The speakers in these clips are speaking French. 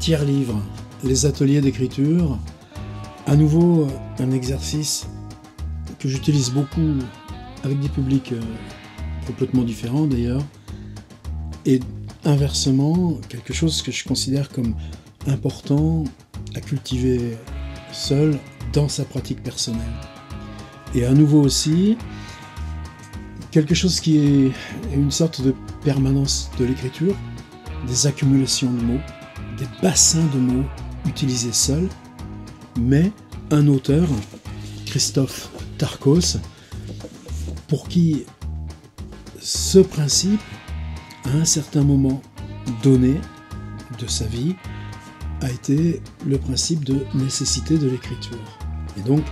Tiers-livre, les ateliers d'écriture. À nouveau, un exercice que j'utilise beaucoup avec des publics complètement différents d'ailleurs. Et inversement, quelque chose que je considère comme important à cultiver seul dans sa pratique personnelle. Et à nouveau aussi, quelque chose qui est une sorte de permanence de l'écriture, des accumulations de mots, des bassins de mots utilisés seuls, mais un auteur, Christophe Tarkos, pour qui ce principe, à un certain moment donné de sa vie, a été le principe de nécessité de l'écriture. Et donc,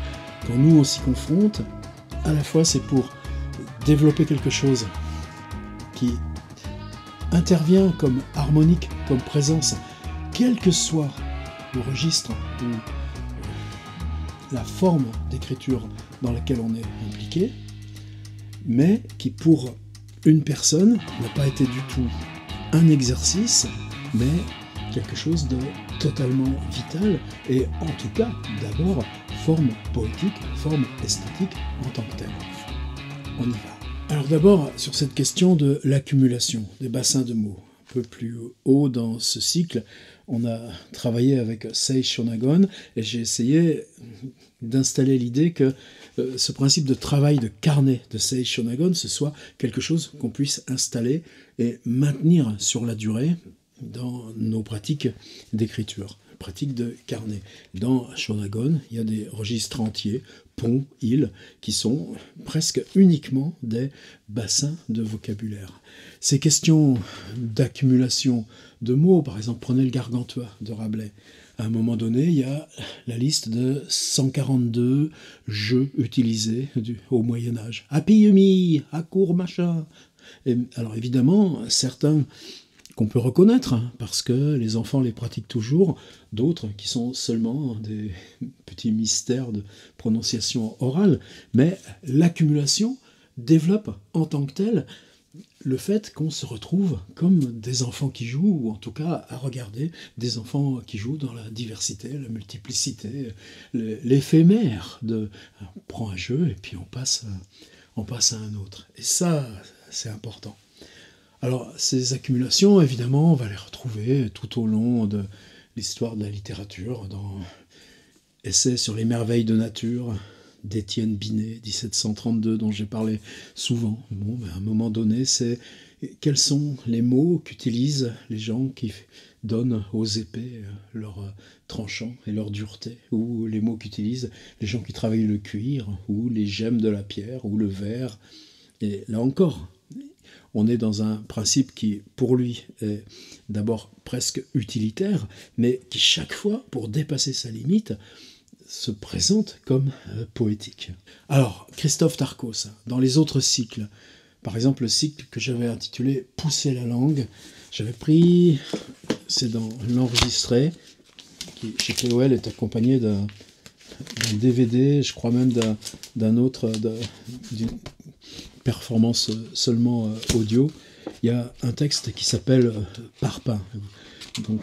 quand nous on s'y confronte, à la fois c'est pour développer quelque chose qui intervient comme harmonique, comme présence, quel que soit le registre ou la forme d'écriture dans laquelle on est impliqué, mais qui pour une personne n'a pas été du tout un exercice, mais quelque chose de totalement vital, et en tout cas, d'abord, forme poétique, forme esthétique en tant que telle. On y va. Alors d'abord, sur cette question de l'accumulation des bassins de mots. Un peu plus haut dans ce cycle, on a travaillé avec Sei Shonagon, et j'ai essayé d'installer l'idée que ce principe de travail de carnet de Sei Shonagon, ce soit quelque chose qu'on puisse installer et maintenir sur la durée dans nos pratiques d'écriture, pratiques de carnet. Dans Shonagon, il y a des registres entiers, ponts, îles, qui sont presque uniquement des bassins de vocabulaire. Ces questions d'accumulation de mots, par exemple, prenez le Gargantua de Rabelais. À un moment donné, il y a la liste de 142 jeux utilisés au Moyen-Âge. Happy accourt machin. Et alors évidemment, certains qu'on peut reconnaître, parce que les enfants les pratiquent toujours, d'autres qui sont seulement des petits mystères de prononciation orale, mais l'accumulation développe en tant que telle le fait qu'on se retrouve comme des enfants qui jouent, ou en tout cas à regarder des enfants qui jouent dans la diversité, la multiplicité, l'éphémère de on prend un jeu et puis on passe à un autre. Et ça, c'est important. Alors, ces accumulations, évidemment, on va les retrouver tout au long de l'histoire de la littérature, dans Essais sur les merveilles de nature d'Étienne Binet, 1732, dont j'ai parlé souvent. Bon, à un moment donné, c'est quels sont les mots qu'utilisent les gens qui donnent aux épées leur tranchant et leur dureté, ou les mots qu'utilisent les gens qui travaillent le cuir, ou les gemmes de la pierre, ou le verre. Et là encore, on est dans un principe qui, pour lui, est d'abord presque utilitaire, mais qui, chaque fois, pour dépasser sa limite, se présente comme poétique. Alors, Christophe Tarkos, dans les autres cycles, par exemple le cycle que j'avais intitulé « Pousser la langue », j'avais pris, c'est dans l'enregistré, qui chez POL est accompagné d'un DVD, je crois même d'un autre, d'une performance seulement audio. Il y a un texte qui s'appelle Parpaing. Donc,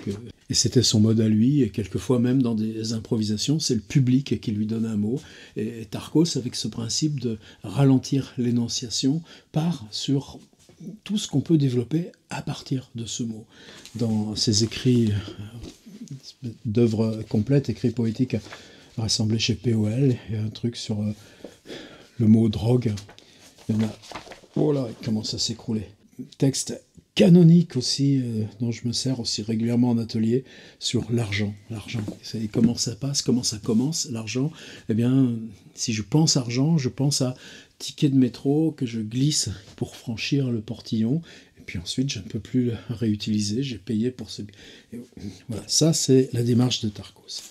et c'était son mode à lui, et quelquefois même dans des improvisations, c'est le public qui lui donne un mot. Et Tarkos, avec ce principe de ralentir l'énonciation, part sur tout ce qu'on peut développer à partir de ce mot. Dans ses écrits d'œuvres complètes, écrits poétiques rassemblés chez POL, il y a un truc sur le mot drogue. Il y en a, oh là, il commence à s'écrouler. Texte canonique aussi, dont je me sers aussi régulièrement en atelier, sur l'argent. L'argent. Et comment ça passe, comment ça commence, l'argent. Eh bien, si je pense argent, je pense à ticket de métro que je glisse pour franchir le portillon. Et puis ensuite, je ne peux plus le réutiliser. J'ai payé pour ce... Et voilà, ça, c'est la démarche de Tarkos.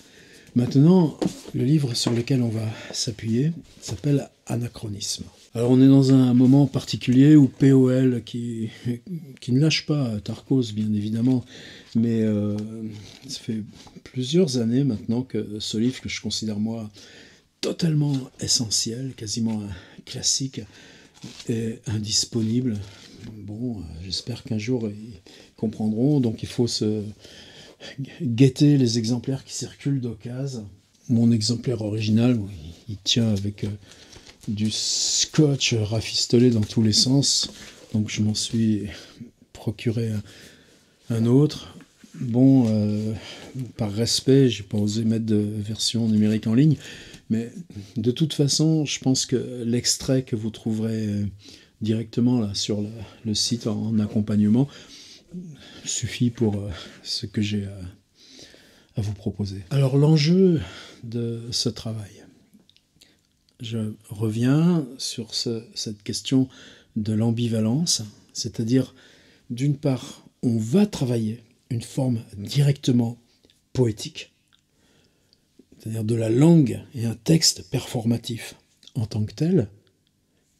Maintenant, le livre sur lequel on va s'appuyer s'appelle Anachronisme. Alors on est dans un moment particulier où POL, qui ne lâche pas Tarkos bien évidemment, mais ça fait plusieurs années maintenant que ce livre que je considère moi totalement essentiel, quasiment un classique, est indisponible. Bon, j'espère qu'un jour ils comprendront, donc il faut se guetter les exemplaires qui circulent d'occasion. Mon exemplaire original, il tient avec du scotch rafistolé dans tous les sens, donc je m'en suis procuré un autre. Bon, par respect, j'ai pas osé mettre de version numérique en ligne, mais de toute façon, je pense que l'extrait que vous trouverez directement là sur le site en accompagnement suffit pour ce que j'ai à vous proposer. Alors l'enjeu de ce travail, je reviens sur cette question de l'ambivalence, c'est-à-dire d'une part, on va travailler une forme directement poétique, c'est-à-dire de la langue et un texte performatif en tant que tel,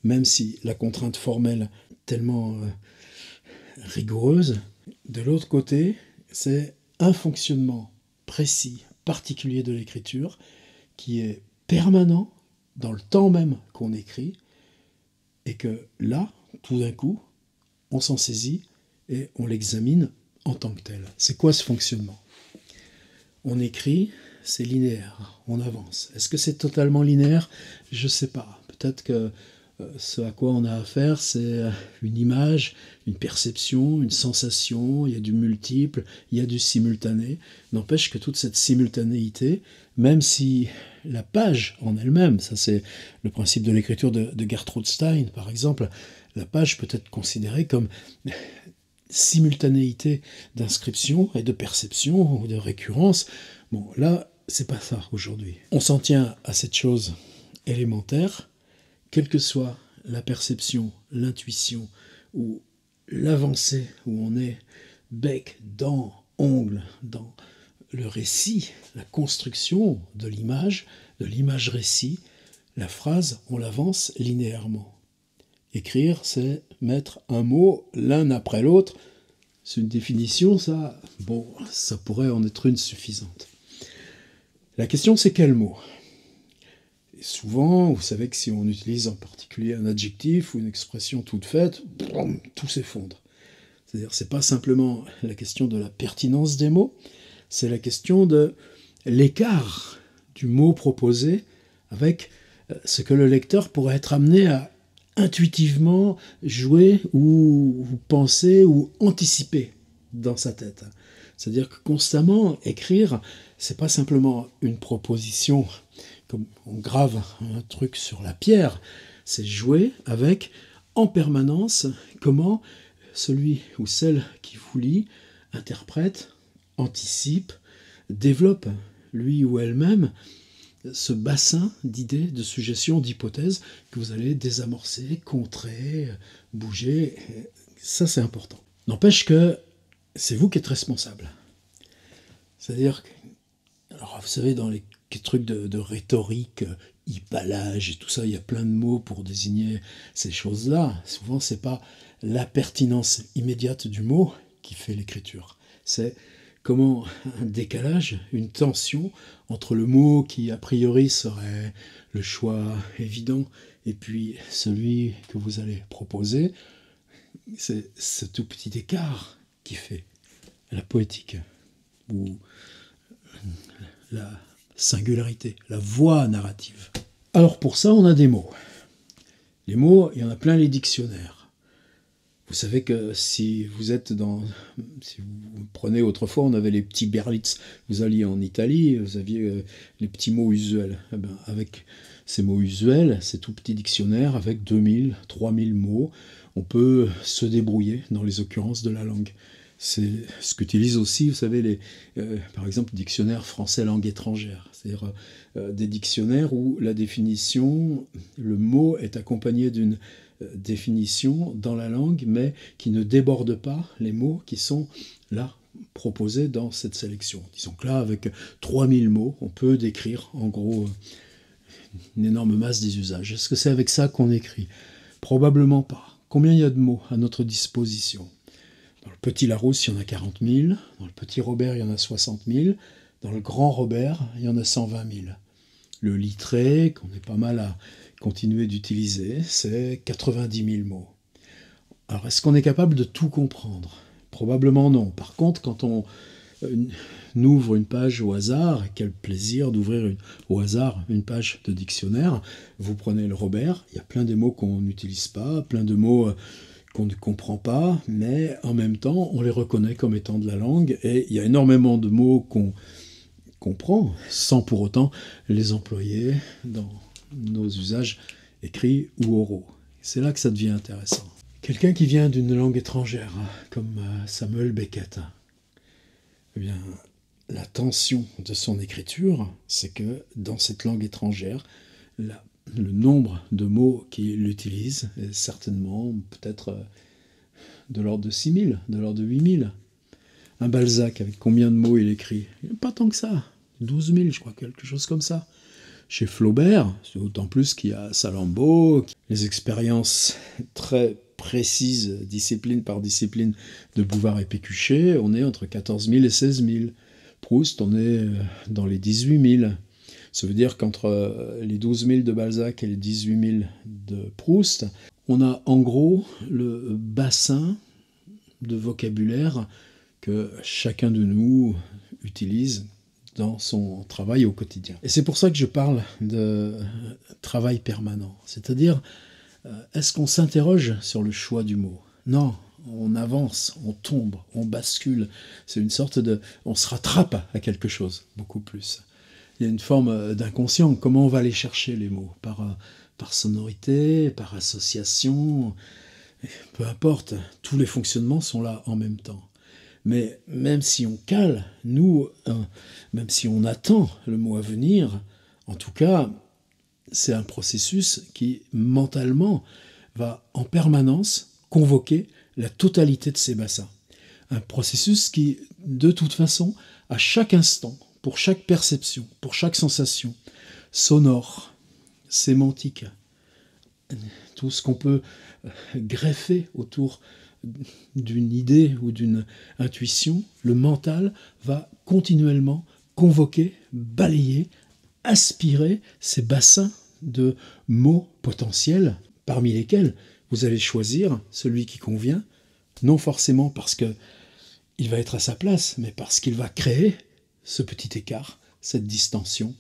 même si la contrainte formelle est tellement rigoureuse. De l'autre côté, c'est un fonctionnement précis, particulier de l'écriture, qui est permanent dans le temps même qu'on écrit, et que là, tout d'un coup, on s'en saisit et on l'examine en tant que tel. C'est quoi ce fonctionnement? On écrit, c'est linéaire, on avance. Est-ce que c'est totalement linéaire? Je ne sais pas. Peut-être que ce à quoi on a affaire, c'est une image, une perception, une sensation, il y a du multiple, il y a du simultané. N'empêche que toute cette simultanéité, même si la page en elle-même, ça c'est le principe de l'écriture de Gertrude Stein par exemple, la page peut être considérée comme simultanéité d'inscription et de perception ou de récurrence. Bon, là, c'est pas ça aujourd'hui. On s'en tient à cette chose élémentaire, quelle que soit la perception, l'intuition ou l'avancée où on est bec, dent, ongle, dans le récit, la construction de l'image récit, la phrase, on l'avance linéairement. Écrire, c'est mettre un mot l'un après l'autre. C'est une définition, ça. Bon, ça pourrait en être une suffisante. La question, c'est quel mot? Et souvent, vous savez que si on utilise en particulier un adjectif ou une expression toute faite, tout s'effondre. C'est-à-dire, c'est pas simplement la question de la pertinence des mots, c'est la question de l'écart du mot proposé avec ce que le lecteur pourrait être amené à intuitivement jouer ou penser ou anticiper dans sa tête. C'est-à-dire que constamment écrire, c'est pas simplement une proposition comme on grave un truc sur la pierre, c'est jouer avec en permanence comment celui ou celle qui vous lit interprète, anticipe, développe lui ou elle-même ce bassin d'idées, de suggestions, d'hypothèses que vous allez désamorcer, contrer, bouger. Ça, c'est important. N'empêche que c'est vous qui êtes responsable. C'est-à-dire que, alors vous savez, dans les trucs de rhétorique, hypallage et tout ça, il y a plein de mots pour désigner ces choses-là. Souvent, c'est pas la pertinence immédiate du mot qui fait l'écriture. C'est comment un décalage, une tension entre le mot qui a priori serait le choix évident et puis celui que vous allez proposer, c'est ce tout petit écart qui fait la poétique ou la singularité, la voix narrative. Alors pour ça, on a des mots. Les mots, il y en a plein les dictionnaires. Vous savez que si vous prenez autrefois, on avait les petits Berlitz. Vous alliez en Italie, vous aviez les petits mots usuels. Eh bien, avec ces mots usuels, ces tout petits dictionnaires, avec 2000, 3000 mots, on peut se débrouiller dans les occurrences de la langue. C'est ce qu'utilisent aussi, vous savez, par exemple, dictionnaires français langue étrangère. C'est-à-dire des dictionnaires où la définition, le mot est accompagné d'une définition dans la langue, mais qui ne déborde pas les mots qui sont là, proposés dans cette sélection. Disons que là, avec 3000 mots, on peut décrire en gros une énorme masse des usages. Est-ce que c'est avec ça qu'on écrit? Probablement pas. Combien il y a de mots à notre disposition? Dans le petit Larousse, il y en a 40 000. Dans le petit Robert, il y en a 60 000. Dans le grand Robert, il y en a 120 000. Le littré, qu'on est pas mal à continuer d'utiliser, c'est 90 000 mots. Alors, est-ce qu'on est capable de tout comprendre? Probablement non. Par contre, quand on n'ouvre une page au hasard, quel plaisir d'ouvrir au hasard une page de dictionnaire. Vous prenez le Robert, il y a plein de mots qu'on n'utilise pas, plein de mots qu'on ne comprend pas, mais en même temps, on les reconnaît comme étant de la langue, et il y a énormément de mots qu'on comprend, sans pour autant les employer dans nos usages écrits ou oraux. C'est là que ça devient intéressant. Quelqu'un qui vient d'une langue étrangère, comme Samuel Beckett, eh bien, la tension de son écriture, c'est que dans cette langue étrangère, le nombre de mots qu'il utilise est certainement peut-être de l'ordre de 6000, de l'ordre de 8000. Un Balzac, avec combien de mots il écrit? Pas tant que ça, 12 000, je crois, quelque chose comme ça. Chez Flaubert, c'est d'autant plus qu'il y a Salammbô, les expériences très précises, discipline par discipline, de Bouvard et Pécuchet, on est entre 14 000 et 16 000. Proust, on est dans les 18 000. Ça veut dire qu'entre les 12 000 de Balzac et les 18 000 de Proust, on a en gros le bassin de vocabulaire que chacun de nous utilise dans son travail au quotidien. Et c'est pour ça que je parle de travail permanent. C'est-à-dire, est-ce qu'on s'interroge sur le choix du mot? Non, on avance, on tombe, on bascule. C'est une sorte de... on se rattrape à quelque chose, beaucoup plus. Il y a une forme d'inconscient. Comment on va aller chercher les mots? Par sonorité, par association, peu importe. Tous les fonctionnements sont là en même temps. Mais même si on cale, même si on attend le mot à venir, en tout cas, c'est un processus qui, mentalement, va en permanence convoquer la totalité de ces bassins. Un processus qui, de toute façon, à chaque instant, pour chaque perception, pour chaque sensation, sonore, sémantique, tout ce qu'on peut greffer autour d'une idée ou d'une intuition, le mental va continuellement convoquer, balayer, aspirer ces bassins de mots potentiels, parmi lesquels vous allez choisir celui qui convient, non forcément parce qu'il va être à sa place, mais parce qu'il va créer ce petit écart, cette distension,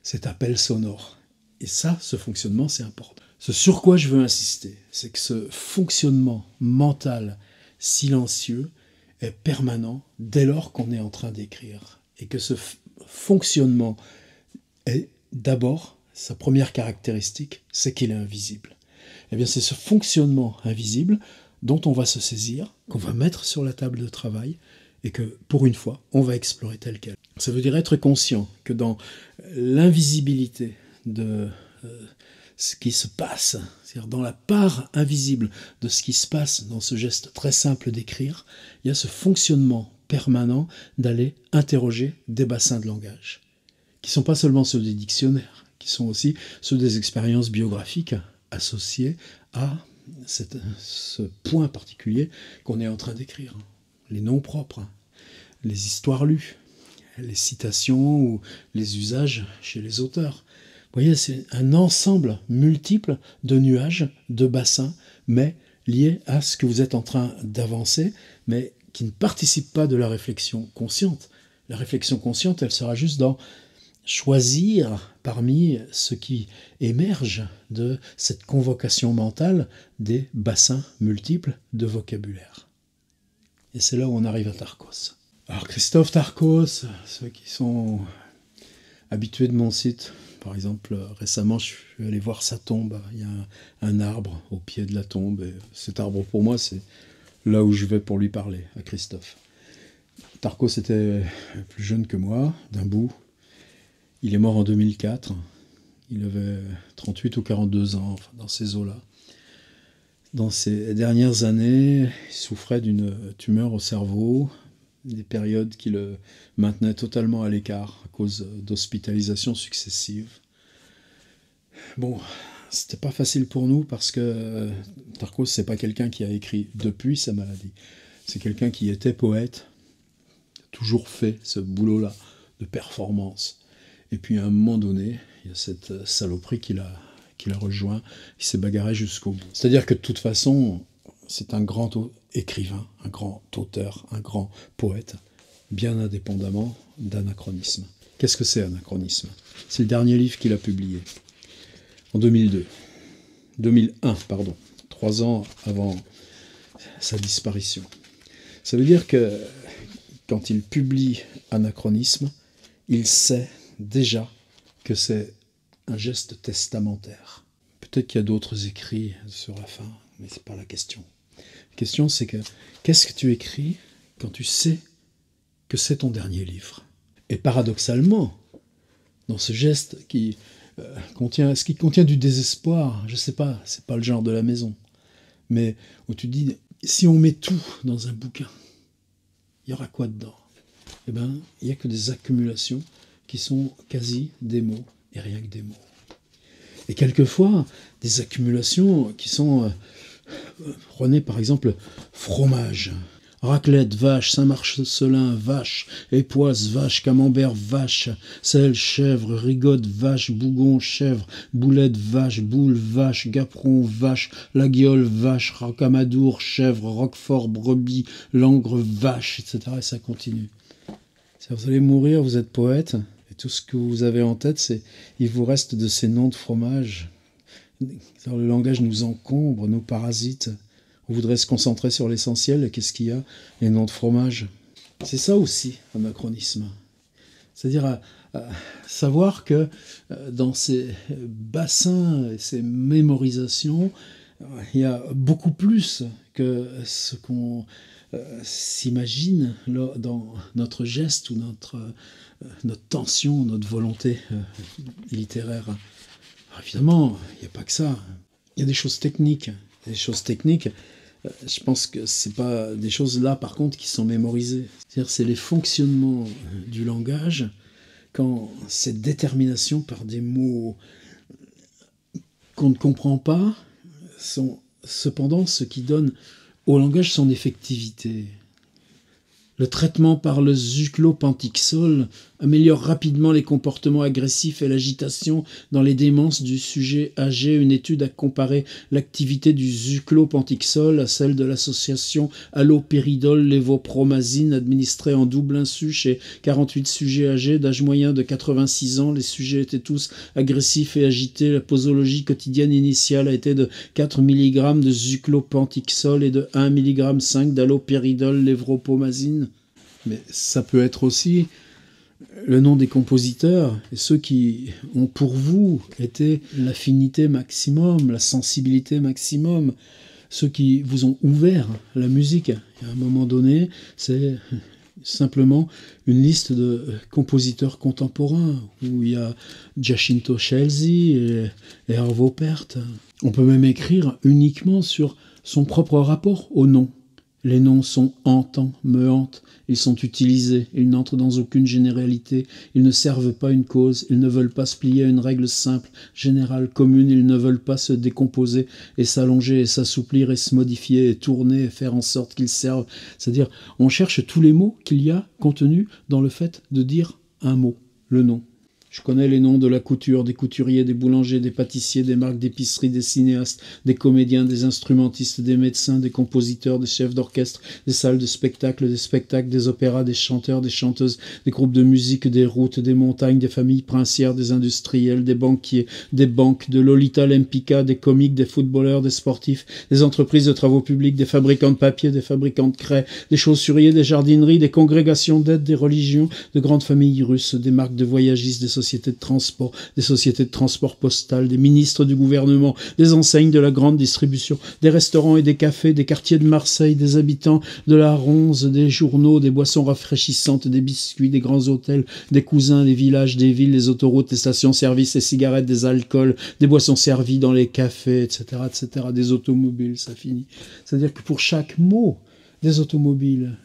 cet appel sonore. Et ça, ce fonctionnement, c'est important. Ce sur quoi je veux insister, c'est que ce fonctionnement mental silencieux est permanent dès lors qu'on est en train d'écrire. Et que ce fonctionnement est d'abord, sa première caractéristique, c'est qu'il est invisible. Eh bien, c'est ce fonctionnement invisible dont on va se saisir, qu'on va mettre sur la table de travail, et que, pour une fois, on va explorer tel quel. Ça veut dire être conscient que dans l'invisibilité de ce qui se passe, c'est-à-dire dans la part invisible de ce qui se passe dans ce geste très simple d'écrire, il y a ce fonctionnement permanent d'aller interroger des bassins de langage, qui ne sont pas seulement ceux des dictionnaires, qui sont aussi ceux des expériences biographiques associées à ce point particulier qu'on est en train d'écrire. Les noms propres, les histoires lues, les citations ou les usages chez les auteurs. Vous voyez, c'est un ensemble multiple de nuages, de bassins, mais liés à ce que vous êtes en train d'avancer, mais qui ne participent pas de la réflexion consciente. La réflexion consciente, elle sera juste dans choisir parmi ce qui émerge de cette convocation mentale des bassins multiples de vocabulaire. Et c'est là où on arrive à Tarkos. Alors Christophe Tarkos, ceux qui sont habitués de mon site, par exemple, récemment, je suis allé voir sa tombe. Il y a un arbre au pied de la tombe. Et cet arbre, pour moi, c'est là où je vais pour lui parler, à Christophe. Tarkos était plus jeune que moi, d'un bout. Il est mort en 2004. Il avait 38 ou 42 ans, enfin, dans ces eaux-là. Dans ces dernières années, il souffrait d'une tumeur au cerveau, des périodes qui le maintenaient totalement à l'écart à cause d'hospitalisations successives. Bon, c'était pas facile pour nous parce que Tarkos, c'est pas quelqu'un qui a écrit depuis sa maladie. C'est quelqu'un qui était poète, toujours fait ce boulot-là de performance. Et puis à un moment donné, il y a cette saloperie qui l'a rejoint, il s'est bagarré jusqu'au bout. C'est-à-dire que de toute façon, c'est un grand écrivain, un grand auteur, un grand poète, bien indépendamment d'Anachronisme. Qu'est-ce que c'est Anachronisme? C'est le dernier livre qu'il a publié, en 2001, 3 ans avant sa disparition. Ça veut dire que quand il publie Anachronisme, il sait déjà que c'est un geste testamentaire. Peut-être qu'il y a d'autres écrits sur la fin, mais ce n'est pas la question. La question, c'est que qu'est-ce que tu écris quand tu sais que c'est ton dernier livre? Et paradoxalement, dans ce geste qui contient du désespoir, je ne sais pas, c'est pas le genre de la maison, mais où tu te dis, si on met tout dans un bouquin, il y aura quoi dedans? Eh bien, il n'y a que des accumulations qui sont quasi des mots, et rien que des mots. Et quelquefois, des accumulations qui sont... prenez par exemple fromage. Raclette, vache, Saint-Marcelin, vache, époisse, vache, camembert, vache, sel, chèvre, rigotte, vache, bougon, chèvre, boulette, vache, boule, vache, gaperon, vache, laguiole, vache, rocamadour, chèvre, roquefort, brebis, langre, vache, etc. Et ça continue. Vous allez mourir, vous êtes poète, et tout ce que vous avez en tête, il vous reste de ces noms de fromage. Le langage nous encombre, nous parasite. On voudrait se concentrer sur l'essentiel. Qu'est-ce qu'il y a? Les noms de fromage. C'est ça aussi, Anachronisme. C'est-à-dire à savoir que dans ces bassins et ces mémorisations, il y a beaucoup plus que ce qu'on s'imagine dans notre geste ou notre tension, notre volonté littéraire. Alors évidemment, il n'y a pas que ça. Il y a des choses techniques. Des choses techniques, je pense que ce n'est pas des choses là, par contre, qui sont mémorisées. C'est-à-dire c'est les fonctionnements du langage quand cette détermination par des mots qu'on ne comprend pas sont cependant ce qui donne au langage son effectivité. Le traitement par le zuclopentixol améliore rapidement les comportements agressifs et l'agitation dans les démences du sujet âgé. Une étude a comparé l'activité du zuclopentixol à celle de l'association allopéridol-lévopromazine administrée en double insu chez 48 sujets âgés d'âge moyen de 86 ans. Les sujets étaient tous agressifs et agités. La posologie quotidienne initiale a été de 4 mg de zuclopentixol et de 1 mg 5 d'allopéridol-lévopromazine. Mais ça peut être aussi le nom des compositeurs, et ceux qui ont pour vous été l'affinité maximum, la sensibilité maximum, ceux qui vous ont ouvert la musique. Et à un moment donné, c'est simplement une liste de compositeurs contemporains, où il y a Giacinto Scelsi et Arvo Pärt. On peut même écrire uniquement sur son propre rapport au nom. Les noms sont hantants, me hantent, ils sont utilisés, ils n'entrent dans aucune généralité, ils ne servent pas une cause, ils ne veulent pas se plier à une règle simple, générale, commune, ils ne veulent pas se décomposer et s'allonger et s'assouplir et se modifier et tourner et faire en sorte qu'ils servent. C'est-à-dire, on cherche tous les mots qu'il y a contenus dans le fait de dire un mot, le nom. Je connais les noms de la couture, des couturiers, des boulangers, des pâtissiers, des marques d'épicerie, des cinéastes, des comédiens, des instrumentistes, des médecins, des compositeurs, des chefs d'orchestre, des salles de spectacle, des spectacles, des opéras, des chanteurs, des chanteuses, des groupes de musique, des routes, des montagnes, des familles princières, des industriels, des banquiers, des banques, de Lolita Lempicka, des comiques, des footballeurs, des sportifs, des entreprises de travaux publics, des fabricants de papier, des fabricants de craie, des chaussuriers, des jardineries, des congrégations d'aide, des religions, de grandes familles russes, des marques de voyagistes, des sociétés de transport, des sociétés de transport postal, des ministres du gouvernement, des enseignes de la grande distribution, des restaurants et des cafés, des quartiers de Marseille, des habitants de la Ronze, des journaux, des boissons rafraîchissantes, des biscuits, des grands hôtels, des cousins, des villages, des villes, des autoroutes, des stations-service, des cigarettes, des alcools, des boissons servies dans les cafés, etc., etc., des automobiles, ça finit. C'est-à-dire que pour chaque mot des automobiles,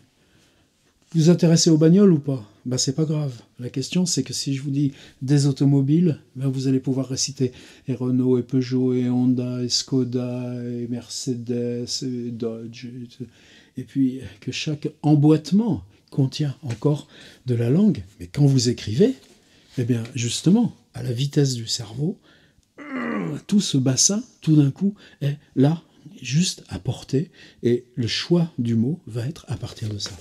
vous vous intéressez aux bagnoles ou pas? Ben, c'est pas grave. La question, c'est que si je vous dis des automobiles, ben, vous allez pouvoir réciter et Renault, et Peugeot, et Honda, et Skoda, et Mercedes, et Dodge. Et puis que chaque emboîtement contient encore de la langue. Mais quand vous écrivez, eh bien, justement, à la vitesse du cerveau, tout ce bassin, tout d'un coup, est là, juste à portée, et le choix du mot va être à partir de ça.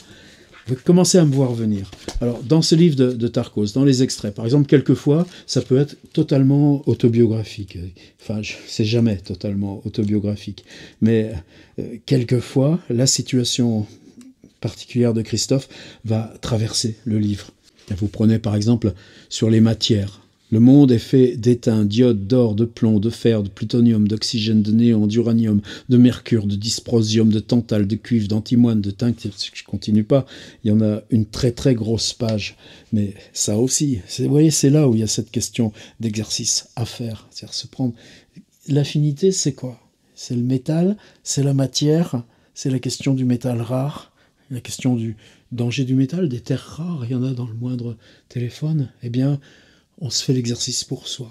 Vous commencez à me voir venir. Alors, dans ce livre de Tarkos, dans les extraits, par exemple, quelquefois, ça peut être totalement autobiographique. Enfin, c'est jamais totalement autobiographique. Mais quelquefois, la situation particulière de Christophe va traverser le livre. Vous prenez par exemple sur les matières. Le monde est fait d'étain, d'iode, d'or, de plomb, de fer, de plutonium, d'oxygène, de néon, d'uranium, de mercure, de dysprosium, de tantale, de cuivre, d'antimoine, de tinc. Je continue pas. Il y en a une très très grosse page. Mais ça aussi, vous voyez, c'est là où il y a cette question d'exercice à faire. C'est-à-dire se prendre. L'affinité, c'est quoi? C'est le métal, c'est la matière, c'est la question du métal rare, la question du danger du métal, des terres rares. Il y en a dans le moindre téléphone. Eh bien, on se fait l'exercice pour soi.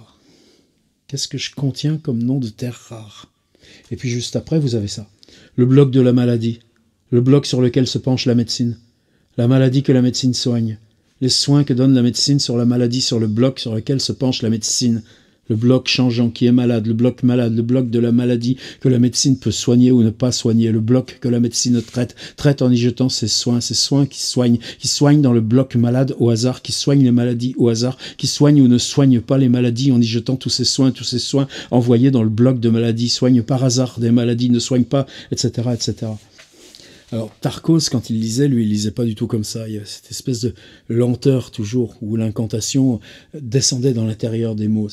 Qu'est-ce que je contiens comme nom de terre rare? Et puis juste après, vous avez ça. Le bloc de la maladie. Le bloc sur lequel se penche la médecine. La maladie que la médecine soigne. Les soins que donne la médecine sur la maladie, sur le bloc sur lequel se penche la médecine. Le bloc changeant qui est malade, le bloc de la maladie que la médecine peut soigner ou ne pas soigner, le bloc que la médecine traite en y jetant ses soins qui soignent dans le bloc malade au hasard, qui soignent les maladies au hasard, qui soignent ou ne soignent pas les maladies en y jetant tous ces soins envoyés dans le bloc de maladies, soignent par hasard des maladies, ne soignent pas, etc., etc. Alors, Tarkos, quand il lisait, lui, il lisait pas du tout comme ça. Il y a cette espèce de lenteur, toujours, où l'incantation descendait dans l'intérieur des mots.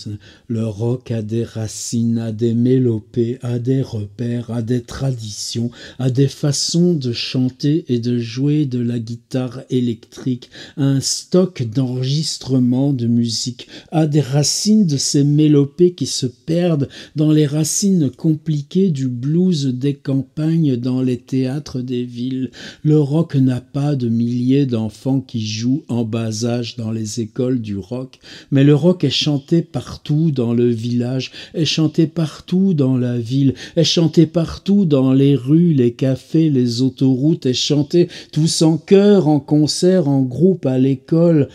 Le rock a des racines, a des mélopées, a des repères, a des traditions, a des façons de chanter et de jouer de la guitare électrique, un stock d'enregistrements de musique, a des racines de ces mélopées qui se perdent dans les racines compliquées du blues des campagnes, dans les théâtres des villes. Le rock n'a pas de milliers d'enfants qui jouent en bas âge dans les écoles du rock, mais le rock est chanté partout dans le village, est chanté partout dans la ville, est chanté partout dans les rues, les cafés, les autoroutes, est chanté tous en chœur, en concert, en groupe, à l'école.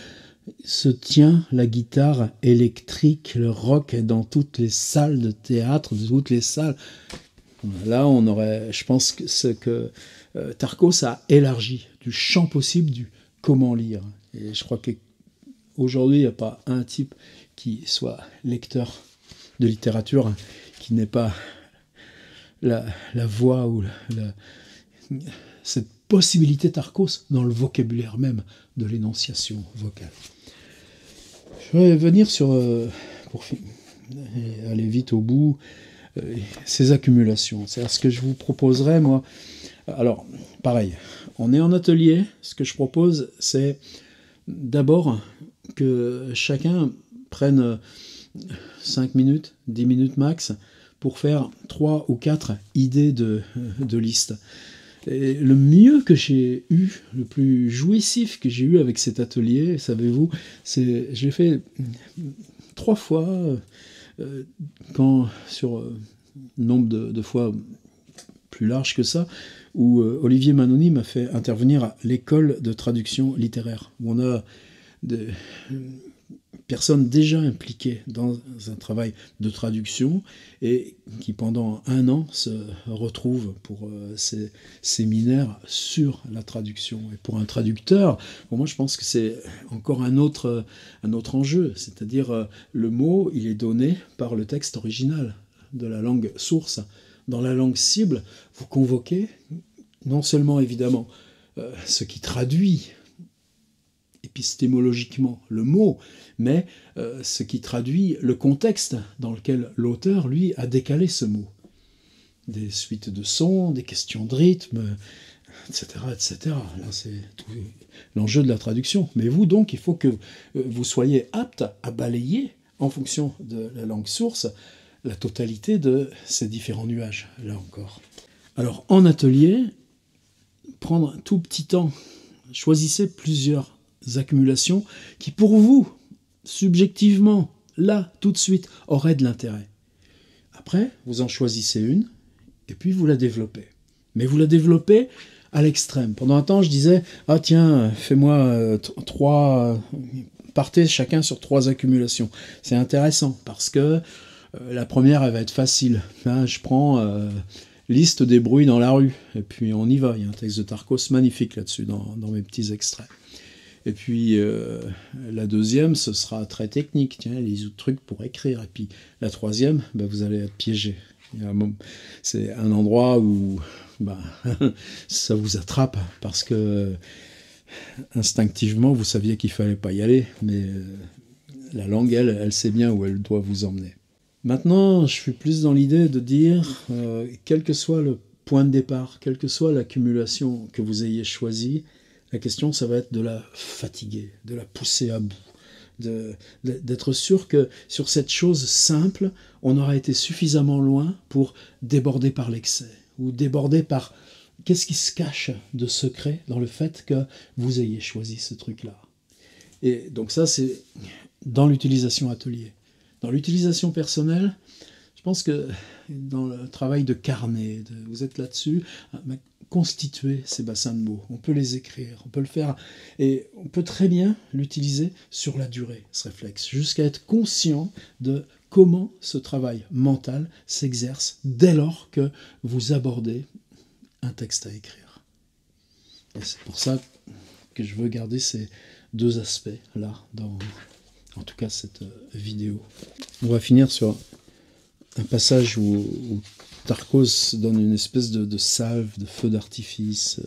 Se tient la guitare électrique, le rock est dans toutes les salles de théâtre, toutes les salles. Là, on aurait, je pense que ce que Tarkos a élargi du champ possible du comment lire. Et je crois qu'aujourd'hui, il n'y a pas un type qui soit lecteur de littérature qui n'ait pas la voix ou cette possibilité Tarkos dans le vocabulaire même de l'énonciation vocale. Je vais venir pour aller vite au bout, ces accumulations. C'est-à-dire ce que je vous proposerais, moi. Alors, pareil, on est en atelier. Ce que je propose, c'est d'abord que chacun prenne 5 minutes, 10 minutes max, pour faire 3 ou 4 idées de liste. Et le mieux que j'ai eu, le plus jouissif que j'ai eu avec cet atelier, savez-vous, c'est je l'ai fait 3 fois, sur nombre de fois plus large que ça, où Olivier Manoni m'a fait intervenir à l'école de traduction littéraire, où on a des personnes déjà impliquées dans un travail de traduction et qui pendant 1 an se retrouvent pour ces séminaires sur la traduction. Et pour un traducteur, pour moi je pense que c'est encore un autre enjeu, c'est-à-dire le mot il est donné par le texte original de la langue source. Dans la langue cible, vous convoquez non seulement évidemment ce qui traduit épistémologiquement le mot, mais ce qui traduit le contexte dans lequel l'auteur, lui, a décalé ce mot. Des suites de sons, des questions de rythme, etc., etc. Là, c'est tout l'enjeu de la traduction. Mais vous, donc, il faut que vous soyez apte à balayer, en fonction de la langue source, la totalité de ces différents nuages, là encore. Alors, en atelier, prendre un tout petit temps, choisissez plusieurs accumulations qui, pour vous, subjectivement, là, tout de suite, auraient de l'intérêt. Après, vous en choisissez une, et puis vous la développez. Mais vous la développez à l'extrême. Pendant un temps, je disais, ah tiens, fais-moi 3... partez chacun sur 3 accumulations. C'est intéressant, parce que la première, elle va être facile. Là, je prends liste des bruits dans la rue. Et puis on y va. Il y a un texte de Tarkos magnifique là-dessus dans mes petits extraits. Et puis la deuxième, ce sera très technique. Tiens, les trucs pour écrire. Et puis la troisième, vous allez être piégé. C'est un endroit où ça vous attrape parce que instinctivement, vous saviez qu'il fallait pas y aller, mais la langue, elle sait bien où elle doit vous emmener. Maintenant, je suis plus dans l'idée de dire, quel que soit le point de départ, quelle que soit l'accumulation que vous ayez choisie, la question, ça va être de la fatiguer, de la pousser à bout, d'être sûr que sur cette chose simple, on aura été suffisamment loin pour déborder par l'excès, ou déborder par qu'est-ce qui se cache de secret dans le fait que vous ayez choisi ce truc-là. Et donc ça, c'est dans l'utilisation atelier. Dans l'utilisation personnelle, je pense que dans le travail de carnet, vous êtes là-dessus, constituer ces bassins de mots. On peut les écrire, on peut le faire, et on peut très bien l'utiliser sur la durée, ce réflexe, jusqu'à être conscient de comment ce travail mental s'exerce dès lors que vous abordez un texte à écrire. Et c'est pour ça que je veux garder ces deux aspects-là dans, en tout cas, cette vidéo. On va finir sur un passage où Tarkos donne une espèce de salve, de feu d'artifice.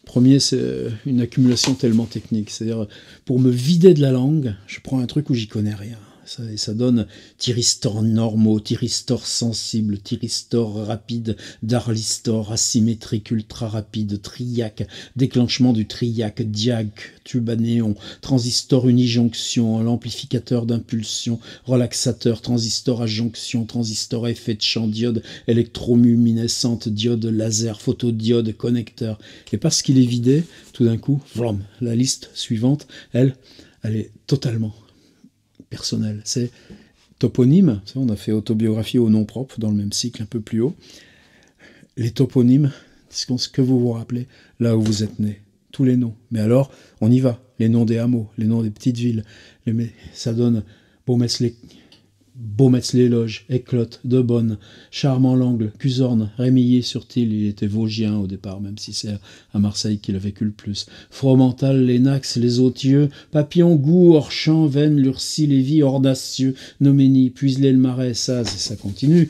Premier, c'est une accumulation tellement technique. C'est-à-dire, pour me vider de la langue, je prends un truc où j'y connais rien. Ça donne thyristor normaux, thyristor sensible, thyristor rapide, darlistor asymétrique, ultra rapide, triac, déclenchement du triac, diac, tube à néon, transistor unijonction, l'amplificateur d'impulsion, relaxateur, transistor à jonction, transistor à effet de champ, diode électroluminescente, diode laser, photodiode, connecteur. Et parce qu'il est vidé, tout d'un coup, vlam, la liste suivante, elle est totalement personnel. C'est toponyme, on a fait autobiographie au nom propre dans le même cycle un peu plus haut. Les toponymes, c'est ce que vous vous rappelez là où vous êtes né. Tous les noms. Mais alors, on y va. Les noms des hameaux, les noms des petites villes. Ça donne Beaumetz-les-Loges, Éclotte, Debonne, Charmant-l'Angle, Cuzorne, Rémilly-sur-Tille, il était vosgien au départ, même si c'est à Marseille qu'il a vécu le plus. Fromental, Lénax, Les Autieux, Papillon, Goût, Orchamps, Vennes, Lurcy, Lévis, Ordacieux, Noménie, Puiselay-le-Marais, Saz, et ça continue.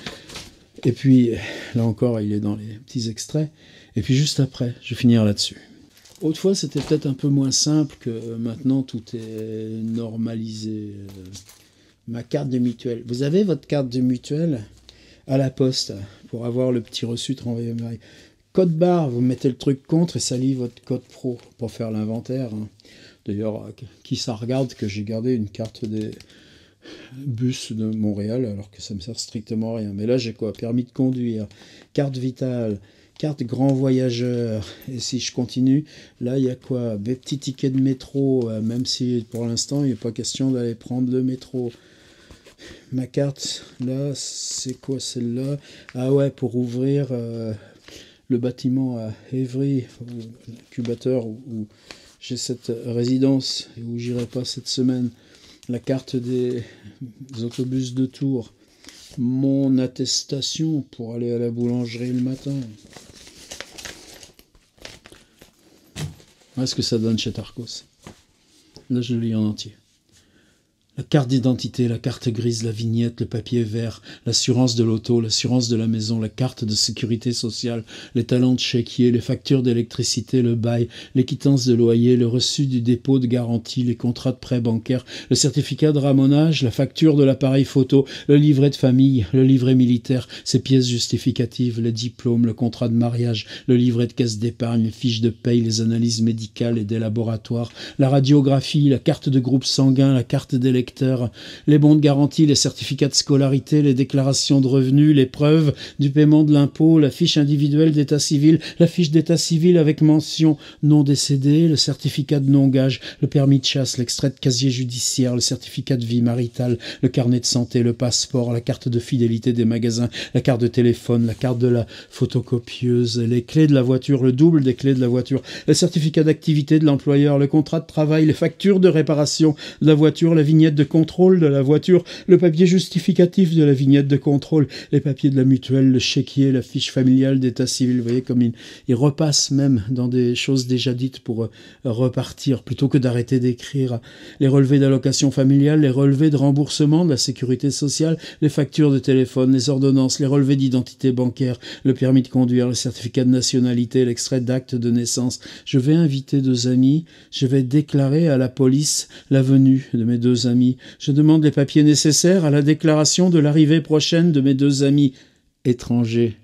Et puis, là encore, il est dans les petits extraits. Et puis juste après, je vais finir là-dessus. Autrefois, c'était peut-être un peu moins simple que maintenant, tout est normalisé. Ma carte de mutuelle. Vous avez votre carte de mutuelle à la poste pour avoir le petit reçu de renvoyer mail. Code barre, vous mettez le truc contre et ça lit votre code pro pour faire l'inventaire. D'ailleurs, qui ça regarde que j'ai gardé une carte des bus de Montréal alors que ça me sert strictement à rien. Mais là, j'ai quoi? Permis de conduire, carte vitale, carte grand voyageur. Et si je continue, là, il y a quoi? Des petits tickets de métro, même si pour l'instant, il n'est pas question d'aller prendre le métro. Ma carte, là, c'est quoi celle-là? Ah ouais, pour ouvrir le bâtiment à Évry, l'incubateur où j'ai cette résidence et où j'irai pas cette semaine. La carte des autobus de Tours. Mon attestation pour aller à la boulangerie le matin. Voilà ce que ça donne chez Tarkos. Là, je le lis en entier. La carte d'identité, la carte grise, la vignette, le papier vert, l'assurance de l'auto, l'assurance de la maison, la carte de sécurité sociale, les talents de chéquier, les factures d'électricité, le bail, les quittances de loyer, le reçu du dépôt de garantie, les contrats de prêt bancaire, le certificat de ramonage, la facture de l'appareil photo, le livret de famille, le livret militaire, ses pièces justificatives, les diplômes, le contrat de mariage, le livret de caisse d'épargne, les fiches de paye, les analyses médicales et des laboratoires, la radiographie, la carte de groupe sanguin, la carte d'électricité, les bons de garantie, les certificats de scolarité, les déclarations de revenus, les preuves du paiement de l'impôt, la fiche individuelle d'état civil, la fiche d'état civil avec mention non décédé, le certificat de non-gage, le permis de chasse, l'extrait de casier judiciaire, le certificat de vie maritale, le carnet de santé, le passeport, la carte de fidélité des magasins, la carte de téléphone, la carte de la photocopieuse, les clés de la voiture, le double des clés de la voiture, le certificat d'activité de l'employeur, le contrat de travail, les factures de réparation de la voiture, la vignette vignette de contrôle de la voiture, le papier justificatif de la vignette de contrôle, les papiers de la mutuelle, le chéquier, la fiche familiale d'état civil. Vous voyez comme il repasse même dans des choses déjà dites pour repartir, plutôt que d'arrêter d'écrire. Les relevés d'allocation familiale, les relevés de remboursement de la sécurité sociale, les factures de téléphone, les ordonnances, les relevés d'identité bancaire, le permis de conduire, le certificat de nationalité, l'extrait d'acte de naissance. Je vais inviter 2 amis, je vais déclarer à la police la venue de mes 2 amis. Je demande les papiers nécessaires à la déclaration de l'arrivée prochaine de mes 2 amis étrangers.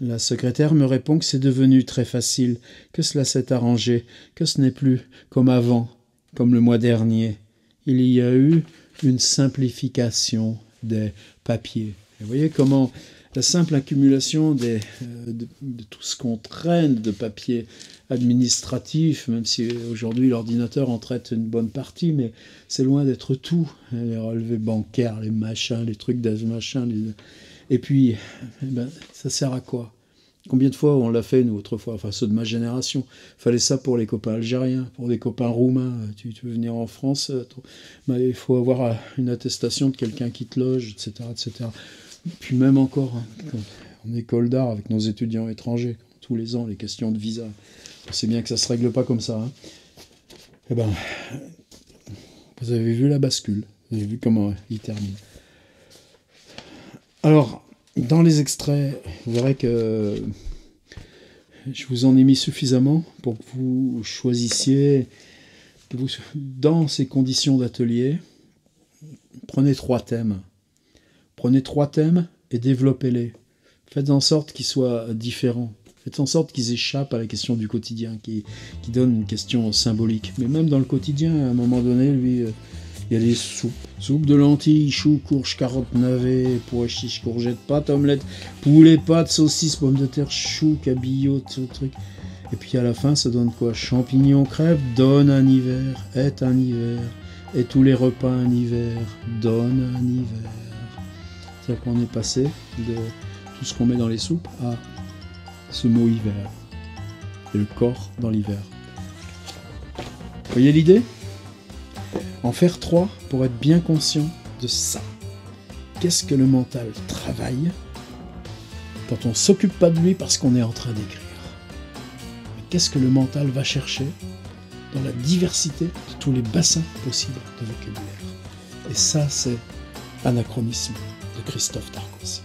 La secrétaire me répond que c'est devenu très facile, que cela s'est arrangé, que ce n'est plus comme avant, comme le mois dernier. Il y a eu une simplification des papiers. Et vous voyez comment la simple accumulation de tout ce qu'on traîne de papiers administratifs, même si aujourd'hui l'ordinateur en traite une bonne partie, mais c'est loin d'être tout. Les relevés bancaires, les machins, les trucs machins. Et puis, ça sert à quoi? Combien de fois on l'a fait, nous, autrefois, enfin ceux de ma génération? Fallait ça pour les copains algériens, pour des copains roumains. Tu veux venir en France, il faut avoir une attestation de quelqu'un qui te loge, etc., etc. Puis même encore, en école d'art, avec nos étudiants étrangers, tous les ans, les questions de visa. On sait bien que ça ne se règle pas comme ça. Eh ben, vous avez vu la bascule. Vous avez vu comment il termine. Alors, dans les extraits, vous verrez que je vous en ai mis suffisamment pour que vous choisissiez, dans ces conditions d'atelier, prenez 3 thèmes. Prenez 3 thèmes et développez-les. Faites en sorte qu'ils soient différents. Faites en sorte qu'ils échappent à la question du quotidien, qui donne une question symbolique. Mais même dans le quotidien, à un moment donné, lui, il y a des soupes. Soupe de lentilles, choux, courges, carottes, navets, pois chiches, courgettes, pâtes, omelettes, poulet, pâtes, saucisses, pommes de terre, choux, cabillaud, tout ce truc. Et puis à la fin, ça donne quoi? Champignons, crêpes, donne un hiver, est un hiver. Et tous les repas un hiver, donne un hiver. C'est-à-dire qu'on est passé de tout ce qu'on met dans les soupes à ce mot hiver. Et le corps dans l'hiver. Vous voyez l'idée? En faire 3 pour être bien conscient de ça. Qu'est-ce que le mental travaille quand on ne s'occupe pas de lui parce qu'on est en train d'écrire? Qu'est-ce que le mental va chercher dans la diversité de tous les bassins possibles de vocabulaire? Et ça, c'est Anachronisme de Christophe Darcos.